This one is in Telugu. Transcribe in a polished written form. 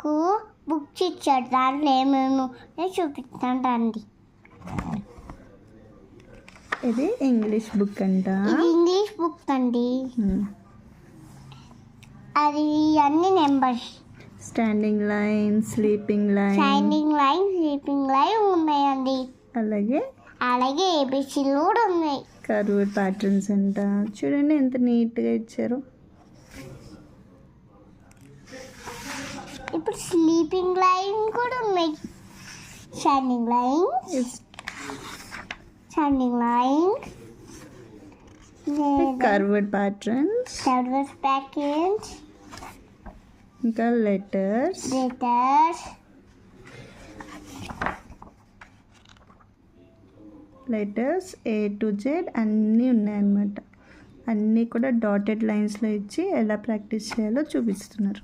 మీకు బుక్స్ ఇచ్చాడు, దాంట్లో ఏమేమి చూపిస్తాను రండి. ఇది ఇంగ్లీష్ బుక్ అంట. ఇది ఇంగ్లీష్ బుక్ అండి. అది అన్ని numbers, standing line, sleeping line, sleeping line ఉన్నాయండి. అలాగే ఏబిసిలు కూడా ఉన్నాయి. కర్వ్డ్ ప్యాటర్న్స్ అంట. చూడండి ఎంత నీట్గా ఇచ్చారు. ఇప్పుడు స్లీపింగ్ లైన్ కూడా ఉన్నాయి. స్టాండింగ్ లైన్, కర్వ్డ్ ప్యాటర్న్స్, ఇంకా లెటర్స్ A to Z అన్నీ ఉన్నాయన్నమాట. అన్నీ కూడా డాటెడ్ లైన్స్లో ఇచ్చి ఎలా ప్రాక్టీస్ చేయాలో చూపిస్తున్నారు.